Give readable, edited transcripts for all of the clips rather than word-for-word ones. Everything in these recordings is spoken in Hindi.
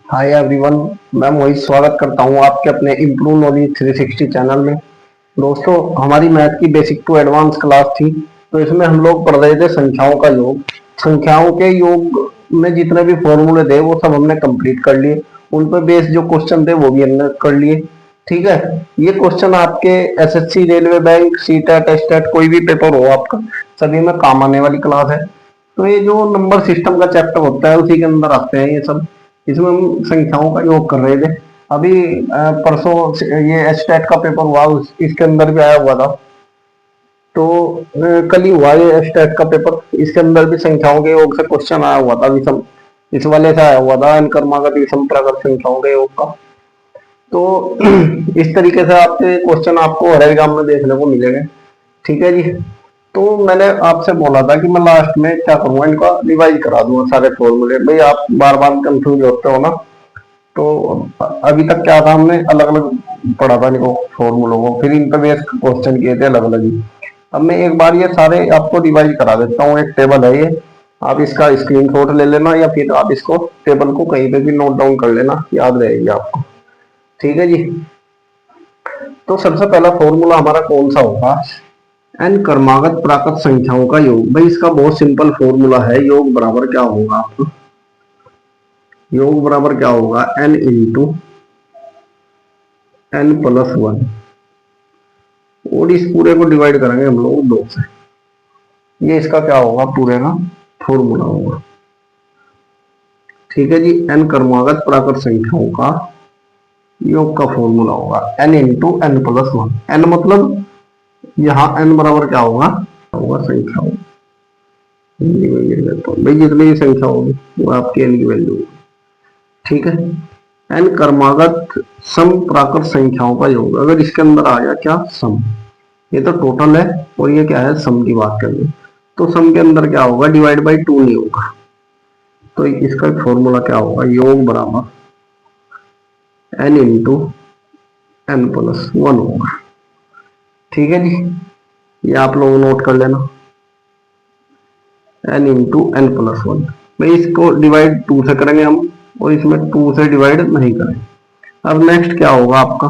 Hi everyone. मैं मोहित स्वागत करता हूं आपके अपने इम्प्रूव नॉलेज 360 चैनल में। दोस्तों, हमारी मैथ की बेसिक टू एडवांस क्लास थी, तो इसमें हम लोग पढ़ रहे थे संख्याओं का योग। संख्याओं के योग में जितने भी फॉर्मूले थे वो सब हमने कंप्लीट कर लिए। उन पर बेस्ड जो क्वेश्चन थे वो भी हमने कर लिए। ठीक है। ये क्वेश्चन आपके SSC, railway, bank, CTET, estate कोई भी पेपर हो आपका, सभी में काम आने वाली क्लास है। तो ये जो नंबर सिस्टम का चैप्टर होता है उसी के अंदर आते हैं ये सब। इसमें हम संख्याओं का योग कर रहे थे। अभी परसों ये एस्टेट का पेपर हुआ, इसके अंदर भी आया हुआ था। तो कल ही हुआ ये एस्टेट का पेपर, इसके अंदर भी संख्याओं के योग से क्वेश्चन आया हुआ था विषम। इस वाले से आया हुआ था कर्मागत विषम प्रगत संख्याओं के योग का। तो इस तरीके से आपके क्वेश्चन आपको हर एग्जाम में देखने को मिलेंगे। ठीक है जी। तो मैंने आपसे बोला था कि मैं लास्ट में क्या करूंगा, इनका रिवाइज करा दूंगा सारे फॉर्मूले। भाई आप बार बार कंफ्यूज होते हो ना। तो अभी तक क्या था, हमने अलग अलग पढ़ा था इनको फॉर्मूलों को, फिर इन पे बेस क्वेश्चन किए थे अलग अलग ही। अब मैं एक बार ये सारे आपको रिवाइज करा देता हूँ। एक टेबल है ये, आप इसका स्क्रीनशॉट ले लेना या फिर आप इसको टेबल को कहीं पे भी नोट डाउन कर लेना, याद रहेगी आपको। ठीक है जी। तो सबसे पहला फॉर्मूला हमारा कौन सा होगा? एन क्रमागत प्राकृत संख्याओं का योग। भाई इसका बहुत सिंपल फॉर्मूला है। योग बराबर क्या होगा आपको? योग बराबर क्या होगा? N into n plus one. और इस पूरे को डिवाइड करेंगे हम लोग दो से। ये इसका क्या होगा? पूरे का फॉर्मूला होगा। ठीक है जी। एन क्रमागत प्राकृत संख्याओं का योग का फॉर्मूला होगा n into n plus one. N मतलब यहाँ एन बराबर क्या होगा? होगा संख्या। भाई जितनी भी संख्या होगी वो आपकी एन की वैल्यू होगी। ठीक है। एन क्रमागत सम प्राकृत संख्याओं का योग। अगर इसके अंदर आ गया क्या? सम। ये तो टोटल है और ये क्या है? सम की बात करेंगे। तो सम के अंदर क्या होगा? डिवाइड बाई टू नहीं होगा। तो इसका फॉर्मूला क्या होगा? योग बराबर n into n plus one होगा। ठीक है जी। ये आप लोग नोट कर लेना, n into n plus one. भाई इसको डिवाइड टू से करेंगे हम, और इसमें टू से डिवाइड नहीं करें। अब नेक्स्ट क्या होगा आपका?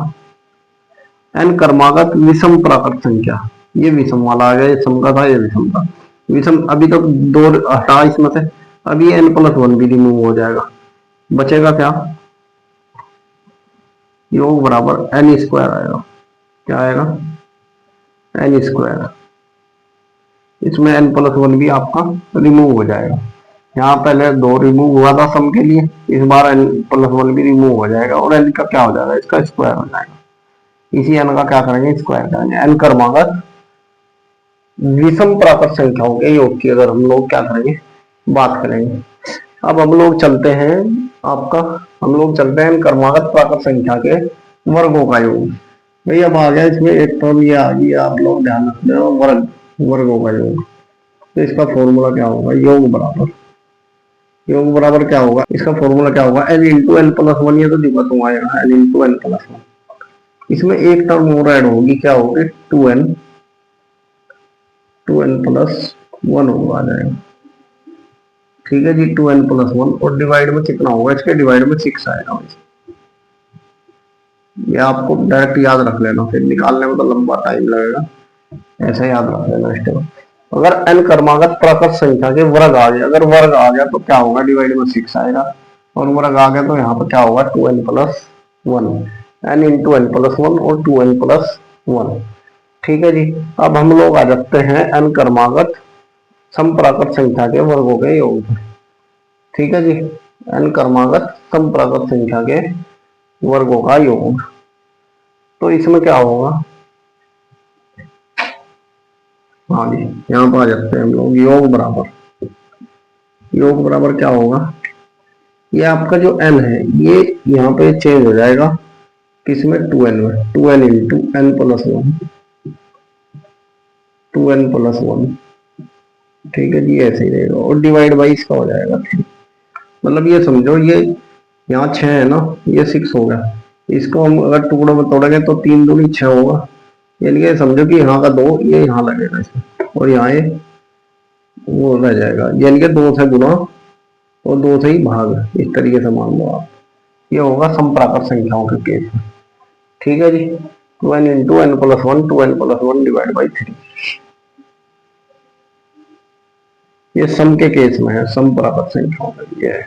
एन क्रमागत विषम प्राकृत संख्या। ये विषम वाला आ गया, ये सम का था, ये विषम था। विषम अभी तक दो हटा इसमें से। अब ये एन प्लस वन भी रिमूव हो जाएगा। बचेगा क्या? योग बराबर एन स्क्वायर आएगा। क्या आएगा? N square. इसमें एन प्लस वन भी आपका रिमूव हो जाएगा। यहाँ पहले दो रिमूव हुआ था सम के लिए, इस बार एन प्लस वन भी रिमूव हो जाएगा और एन का क्या हो जाएगा? इसका स्क्वायर हो जाएगा। इसी एन का क्या करेंगे? स्क्वायर करेंगे। एन क्रमागत विषम प्राकृत संख्याओं के योग की अगर हम लोग क्या करेंगे? बात करेंगे। अब हम लोग चलते हैं आपका, हम लोग चलते हैं क्रमागत प्राकृत संख्या के वर्गों का योग। भाई अब आ गया इसमें एक टर्म ये आ गई, आप लोग ध्यान रखते हो, वर्ग, वर्गों का योग। तो इसका फॉर्मूला क्या होगा? योग बराबर क्या होगा? इसका फॉर्मूला क्या होगा? N into n plus one. ये तो दिक्कत हुआ है, n into n plus one. इसमें एक टर्म और ऐड होगी, क्या होगी? टू एन प्लस वन होगा आ जाएगा। ठीक है जी। टू एन प्लस वन और डिवाइड में कितना होगा? इसके डिवाइड में सिक्स आएगा। ये आपको डायरेक्ट याद रख लेना, फिर निकालने में तो लंबा टाइम लगेगा। ऐसे याद रख लेना स्टेप। अगर एन क्रमागत प्राकृत संख्या के वर्ग आ गया, अगर वर्ग आ गया तो क्या होगा? डिवाइड में सिक्स आएगा। और वर्ग आ गया तो यहाँ पर क्या होगा? Two n plus one. N into n plus one और टू एन प्लस वन। ठीक है जी। अब हम लोग आ जाते हैं एन क्रमागत सम प्राकृत संख्या के वर्गों के योग। ठीक है जी। एन क्रमागत सम प्राकृत संख्या के वर्गों का योग। तो इसमें क्या होगा? हाँ जी, यहाँ पर आ जाते हैं हम लोग। योग बराबर क्या होगा? ये आपका जो एन है ये यहाँ पे चेंज हो जाएगा, किसमें? टू एन में। Two n into n plus one. Two n plus one. ठीक है जी, ऐसे ही रहेगा और डिवाइड बाई इसका हो जाएगा थ्री। मतलब ये समझो, ये यहाँ छह है ना, ये सिक्स हो गया। इसको हम अगर टुकड़ों में तोड़ेंगे तो तीन दूनी छह होगा। यानी कि समझो कि यहाँ का दो ये यहाँ लगेगा इसमें, और यहाँ ये वो रह जाएगा। यानी कि दो से गुना और दो से ही भाग, इस तरीके से मान लो आप। ये होगा समप्राकृत संख्याओं के केस में। ठीक है जी, 2n into n plus one, 2n plus one divide by 3। ये सम के केस में है, समप्राकृत संख्याओं के लिए है।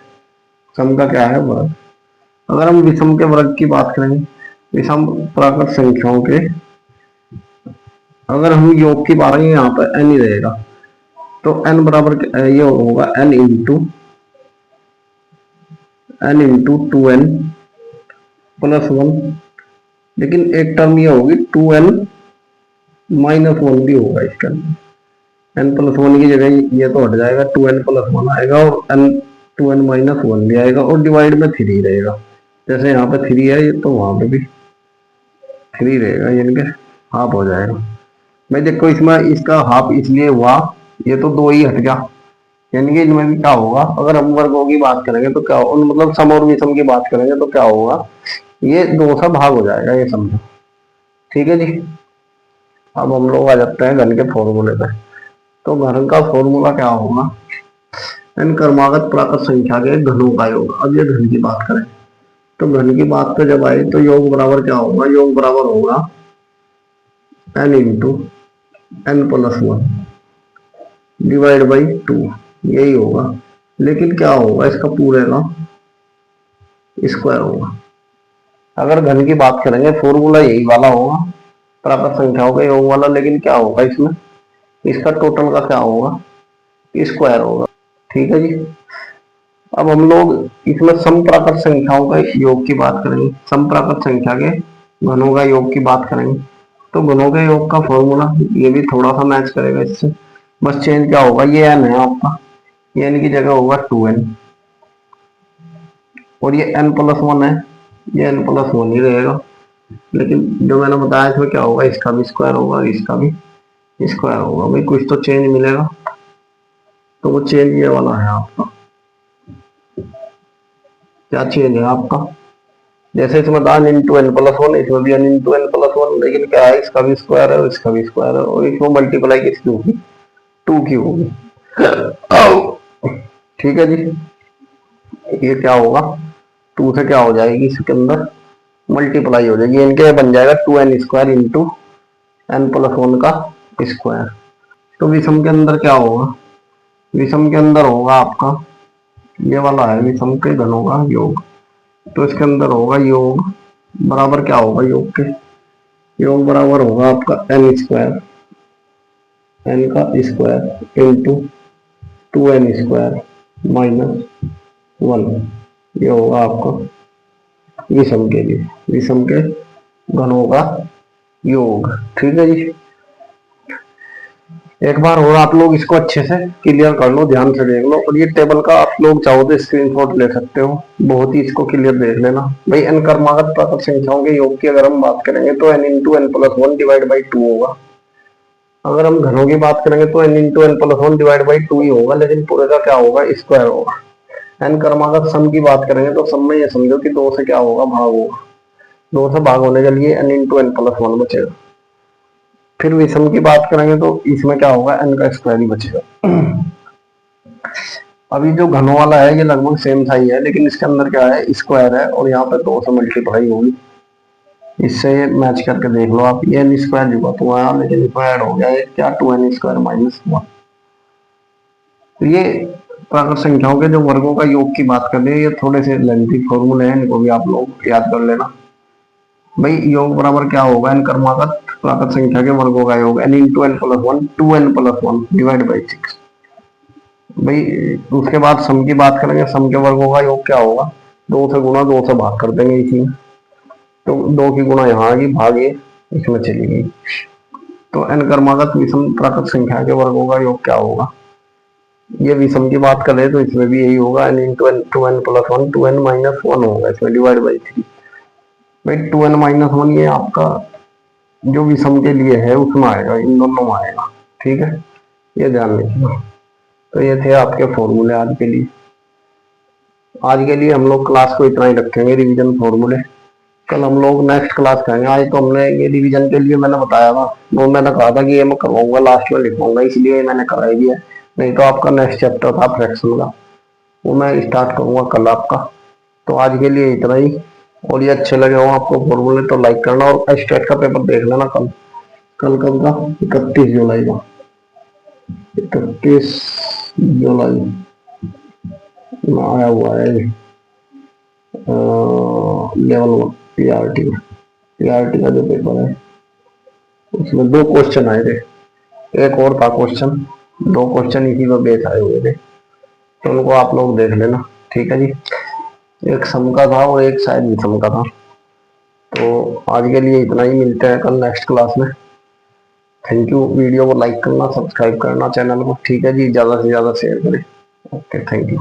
सम का क्या है, वर्ग। अगर हम विषम के वर्ग की बात करेंगे, विषम प्राकृत संख्याओं के अगर हम योग की बात करेंगे, यहाँ पर n ही रहेगा, तो n बराबर ये होगा n into 2n plus one. लेकिन एक टर्म ये होगी 2n माइनस वन भी होगा इसके अंदर। n प्लस वन की जगह ये तो हट जाएगा, 2n प्लस वन आएगा और n 2n माइनस वन भी आएगा और डिवाइड में 3 रहेगा। जैसे यहाँ पे 3 है तो वहां पे भी 3 रहेगा, यानी कि हाफ हो जाएगा। भाई देखो इसमें इसका हाफ इसलिए हुआ, ये तो 2 ही हट गया, यानी कि इनमें भी क्या होगा, अगर हम वर्गों की बात करेंगे तो क्या होगा, मतलब सम और विषम की बात करेंगे तो क्या होगा, ये 2 सा भाग हो जाएगा, ये समझो। ठीक है जी, अब हम लोग आ जाते हैं घन के फॉर्मूले पे। तो घन का फॉर्मूला क्या होगा, n क्रमागत प्राकृत संख्या के घनों का योग। अब ये घन की बात करें तो घन की बात पे जब आए तो योग बराबर क्या होगा, योग बराबर होगा n into n plus one divide by 2, यही होगा। लेकिन क्या होगा, इसका पूरे का स्क्वायर होगा। अगर घन की बात करेंगे फॉर्मूला यही वाला होगा, प्राकृत संख्याओं का योग वाला, लेकिन क्या होगा इसमें, इसका टोटल का क्या होगा, स्क्वायर होगा। ठीक है जी, अब हम लोग इसमें समप्राकृत संख्याओं का योग की बात करेंगे, समप्राकृत संख्या के घनों का योग की बात करेंगे। तो घनों के योग का फॉर्मूला ये भी थोड़ा सा मैच करेगा इससे, बस चेंज क्या होगा, ये n है आपका, ये n की जगह होगा 2n और ये n प्लस वन है, ये n प्लस वन ही रहेगा। लेकिन जो मैंने बताया इसमें क्या होगा, इसका भी स्क्वायर होगा, इसका भी स्क्वायर होगा। भाई कुछ तो चेंज मिलेगा, तो वो चेंज ये वाला है आपका। क्या चेंज है आपका, जैसे इसमें था n into n plus one, इसमें भी n into n plus one, लेकिन क्या है, इसका भी स्क्वायर है और इसका भी स्क्वायर है, और इसको मल्टीप्लाई किसकी होगी, 2 की होगी। ठीक है जी, ये क्या होगा, 2 से क्या हो जाएगी, इसके अंदर मल्टीप्लाई हो जाएगी, इनके बन जाएगा 2n square into n plus one का स्क्वायर। तो विषम के अंदर क्या होगा, विषम के अंदर होगा आपका ये वाला है विषम के घनों का योग। तो इसके अंदर होगा योग बराबर क्या होगा, योग के योग बराबर होगा आपका एन स्क्वायर, एन का square into 2n square minus one. ये होगा आपका विषम के लिए, विषम के घनों का योग। ठीक है जी, एक बार और आप लोग इसको अच्छे से क्लियर कर लो, ध्यान से देख लो, और ये टेबल का आप लोग चाहो तो स्क्रीनशॉट ले सकते हो, बहुत ही इसको क्लियर देख लेना। भाई n क्रमागत प्राकृत संख्याओं के योग की अगर हम बात करेंगे तो n into n plus one divide by 2 होगा। अगर हम घनों की बात करेंगे तो n into n plus one divide by 2 ही होगा, लेकिन पूरे का क्या होगा, स्क्वायर होगा। n क्रमागत सम की बात करेंगे तो सम में ये समझो कि 2 से क्या होगा, भाग होगा, 2 से भाग होने के लिए n into n plus one बचेगा। फिर विषम की बात करेंगे तो इसमें क्या होगा, n का स्क्वायर ही बचेगा। अभी जो घनों वाला है ये लगभग सेम सा ही है, लेकिन इसके अंदर क्या है, स्क्वायर है और यहाँ पे 2 से मल्टीप्लाई होगी, इससे मैच करके देख लो आप। ये n स्क्वायर जुड़ा तो आया, लेकिन इसमें ऐड हो गया है क्या, 2n स्क्वायर माइनस वन। तो ये प्राकृत संख्याओं के जो वर्गों का योग की बात कर रहे हैं, ये थोड़े से लेंथी फॉर्मूले हैं, इनको भी आप लोग याद कर लेना। भाई योग बराबर क्या होगा, n क्रमागत प्राकृत संख्या के वर्गों का योग, n into n plus one, 2n plus one divide by 6। भाई उसके बाद सम की बात करेंगे, सम के वर्गों का योग क्या होगा, 2 से गुणा 2 से भाग कर देंगे इसी में, तो 2 की गुणा यहाँ आ गई, भाग ये इसमें चली गई। तो n क्रमागत विषम प्राकृत संख्या के वर्गों का योग क्या होगा, ये विषम की बात करें तो इसमें भी यही होगा, n into n 2n plus one, 2n minus one होगा इसमें डिवाइड बाई 3। भाई 2n माइनस वन ये आपका जो विषम के लिए है उसमें आएगा, इन दोनों में आएगा। ठीक है, ये ध्यान रखिएगा। तो ये थे आपके फॉर्मूले आज के लिए। आज के लिए हम लोग क्लास को इतना ही रखेंगे, रिवीजन फॉर्मूले। कल हम लोग नेक्स्ट क्लास करेंगे। आज तो हमने ये रिवीजन के लिए मैंने बताया था, वो मैंने कहा था कि ये मैं करवाऊंगा, लास्ट में लिखवाऊंगा, इसलिए मैंने कराई दिया। नहीं तो आपका नेक्स्ट चैप्टर था फ्रैक्शन का, वो मैं स्टार्ट करूंगा कल आपका। तो आज के लिए इतना ही। और ये अच्छे लगे हो आपको फॉर्मूले तो लाइक करना, और स्टेट का पेपर देख लेना कल। कल कब का? 31 जुलाई का। 31 जुलाई आया हुआ है लेवल 1 पीआरटी में। पीआरटी का जो पेपर है उसमें 2 क्वेश्चन आए थे, एक और था क्वेश्चन, 2 क्वेश्चन इसी में बेस आए हुए थे, तो उनको आप लोग देख लेना। ठीक है जी। एक सम का था और एक शायद विषम का था। तो आज के लिए इतना ही, मिलते हैं कल नेक्स्ट क्लास में। Thank you. वीडियो को लाइक करना, सब्सक्राइब करना चैनल को। ठीक है जी, ज़्यादा से ज़्यादा शेयर करें। Okay, thank you.